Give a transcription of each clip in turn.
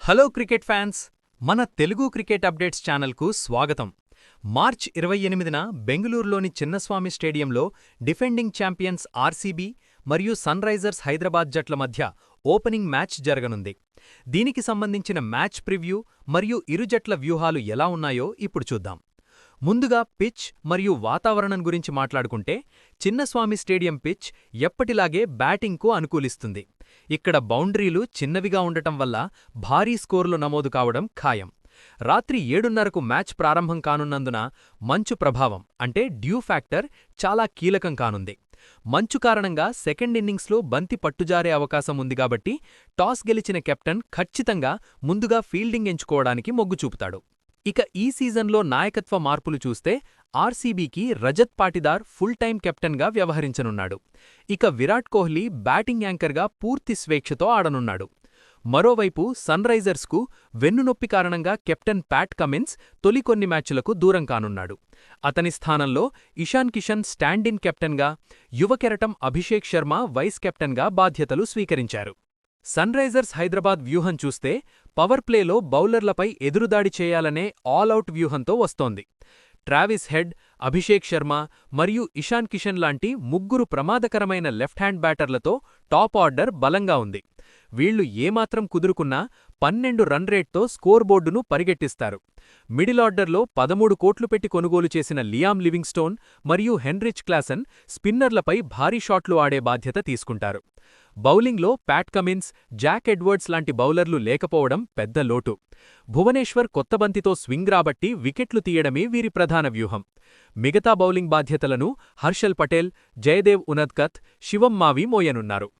Hello cricket fans, మన Telugu cricket updates ఛానల్కు స్వాగతం. మార్చ్ 28న బెంగళూరులోని చిన్నస్వామి స్టేడియంలో డిఫెండింగ్ ఛాంపియన్స్ ఆర్సీబీ మరియు సన్ రైజర్స్ హైదరాబాద్ జట్ల మధ్య ఓపెనింగ్ మ్యాచ్ జరగనుంది. దీనికి సంబంధించిన మ్యాచ్ ప్రివ్యూ మరియు ఇరు జట్ల వ్యూహాలు ఎలా ఉన్నాయో ఇప్పుడు చూద్దాం. ముందుగా పిచ్ మరియు వాతావరణం గురించి మాట్లాడుకుంటే, చిన్నస్వామి స్టేడియం పిచ్ ఎప్పటిలాగే బ్యాటింగ్కు అనుకూలిస్తుంది. ఇక్కడ బౌండరీలు చిన్నవిగా ఉండటం వల్ల భారీ స్కోర్లు నమోదు కావడం ఖాయం. రాత్రి 7:30కు మ్యాచ్ ప్రారంభం కానున్నందున మంచు ప్రభావం అంటే డ్యూ ఫ్యాక్టర్ చాలా కీలకం కానుంది. మంచు కారణంగా సెకండ్ ఇన్నింగ్స్లో బంతి పట్టుజారే అవకాశం ఉంది కాబట్టి టాస్ గెలిచిన కెప్టెన్ ఖచ్చితంగా ముందుగా ఫీల్డింగ్ ఎంచుకోవడానికి మొగ్గు చూపుతాడు. ఇక ఈ సీజన్లో నాయకత్వ మార్పులు చూస్తే ఆర్సీబీకి రజత్ పాటిదార్ ఫుల్ టైం కెప్టెన్గా వ్యవహరించనున్నాడు. ఇక విరాట్ కోహ్లీ బ్యాటింగ్ యాంకర్గా పూర్తి స్వేచ్ఛతో ఆడనున్నాడు. మరోవైపు సన్ రైజర్స్కు వెన్నునొప్పి కారణంగా కెప్టెన్ ప్యాట్ కమిన్స్ తొలి కొన్ని మ్యాచ్లకు దూరం కానున్నాడు. అతని స్థానంలో ఇషాన్ కిషన్ స్టాండ్-ఇన్ కెప్టెన్గా, యువ కెరటం అభిషేక్ శర్మ వైస్ కెప్టెన్గా బాధ్యతలు స్వీకరించారు. సన్ రైజర్స్ హైదరాబాద్ వ్యూహం చూస్తే పవర్ ప్లేలో బౌలర్లపై ఎదురుదాడి చేయాలనే ఆల్అవుట్ వ్యూహంతో వస్తోంది. ట్రావిస్ హెడ్, అభిషేక్ శర్మ మరియు ఇషాన్ కిషన్ లాంటి ముగ్గురు ప్రమాదకరమైన లెఫ్ట్ హ్యాండ్ బ్యాటర్లతో టాప్ ఆర్డర్ బలంగా ఉంది. వీళ్లు ఏమాత్రం కుదురుకున్నా 12 రన్ రేట్తో స్కోర్ బోర్డును పరిగెట్టిస్తారు. మిడిల్ ఆర్డర్లో 13 కోట్లు పెట్టి కొనుగోలు చేసిన లియామ్ లివింగ్స్టోన్ మరియు హెన్రిచ్ క్లాసన్ స్పిన్నర్లపై భారీ షాట్లు ఆడే బాధ్యత తీసుకుంటారు. బౌలింగ్లో ప్యాట్ కమిన్స్, జాక్ ఎడ్వర్డ్స్ లాంటి బౌలర్లు లేకపోవడం పెద్ద లోటు. భువనేశ్వర్ కొత్త బంతితో స్వింగ్ రాబట్టి వికెట్లు తీయడమే వీరి ప్రధాన వ్యూహం. మిగతా బౌలింగ్ బాధ్యతలను హర్షల్ పటేల్, జయదేవ్ ఉనద్కత్, శివం మావి మోయనున్నారు.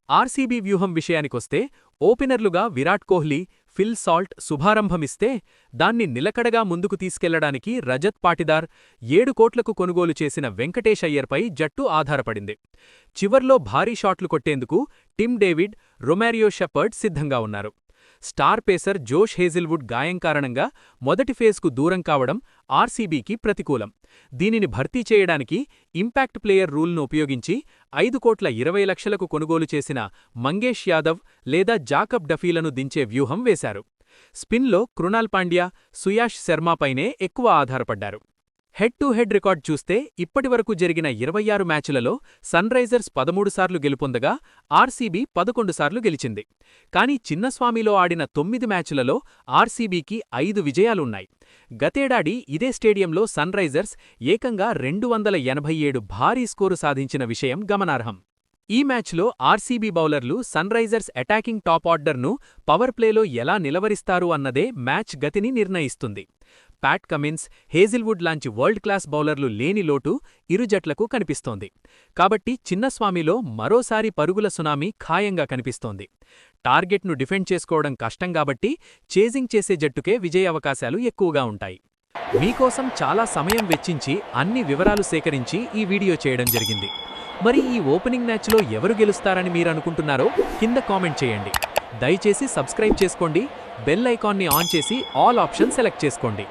ఆర్సీబీ వ్యూహం విషయానికొస్తే ఓపెనర్లుగా విరాట్ కోహ్లీ, ఫిల్ సాల్ట్ శుభారంభమిస్తే దాన్ని నిలకడగా ముందుకు తీసుకెళ్లడానికి రజత్ పాటిదార్, 7 కోట్లకు కొనుగోలు చేసిన వెంకటేష్ అయ్యర్పై జట్టు ఆధారపడింది. చివర్లో భారీ షాట్లు కొట్టేందుకు టిమ్ డేవిడ్, రొమారియో షెపర్డ్ సిద్ధంగా ఉన్నారు. స్టార్ పేసర్ జోష్ హేజిల్వుడ్ గాయం కారణంగా మొదటి ఫేజ్కు దూరం కావడం ఆర్సీబీకి ప్రతికూలం. దీనిని భర్తీ చేయడానికి ఇంపాక్ట్ ప్లేయర్ రూల్ను ఉపయోగించి 5,20,00,000కు కొనుగోలు చేసిన మంగేష్ యాదవ్ లేదా జాకబ్ డఫీలను దించే వ్యూహం వేశారు. స్పిన్లో కృణాల్ పాండ్యా, సుయాష్ శర్మపైనే ఎక్కువ ఆధారపడ్డారు. హెడ్ టు హెడ్ రికార్డ్ చూస్తే ఇప్పటివరకు జరిగిన 26 మ్యాచులలో సన్ రైజర్స్ 13 సార్లు గెలుపొందగా ఆర్సీబీ 11 సార్లు గెలిచింది. కానీ చిన్నస్వామిలో ఆడిన 9 మ్యాచులలో ఆర్సీబీకి 5 విజయాలున్నాయి. గతేడాది ఇదే స్టేడియంలో సన్ రైజర్స్ ఏకంగా 287 భారీ స్కోరు సాధించిన విషయం గమనార్హం. ఈ మ్యాచ్లో ఆర్సీబీ బౌలర్లు సన్ రైజర్స్ అటాకింగ్ టాప్ ఆర్డర్ను పవర్ ప్లేలో ఎలా నిలవరిస్తారు అన్నదే మ్యాచ్ గతిని నిర్ణయిస్తుంది. ప్యాట్ కమిన్స్, హేజిల్వుడ్ లాంటి వరల్డ్ క్లాస్ బౌలర్లు లేని లోటు ఇరు జట్లకు కనిపిస్తోంది. కాబట్టి చిన్నస్వామిలో మరోసారి పరుగుల సునామీ ఖాయంగా కనిపిస్తోంది. టార్గెట్ను డిఫెండ్ చేసుకోవడం కష్టం కాబట్టి చేజింగ్ చేసే జట్టుకే విజయావకాశాలు ఎక్కువగా ఉంటాయి. మీకోసం చాలా సమయం వెచ్చించి అన్ని వివరాలు సేకరించి ఈ వీడియో చేయడం జరిగింది. మరి ఈ ఓపెనింగ్ మ్యాచ్లో ఎవరు గెలుస్తారని మీరనుకుంటున్నారో కింద కామెంట్ చేయండి. దయచేసి సబ్స్క్రైబ్ చేసుకోండి, బెల్ ఐకాన్ని ఆన్ చేసి ఆల్ ఆప్షన్ సెలెక్ట్ చేసుకోండి.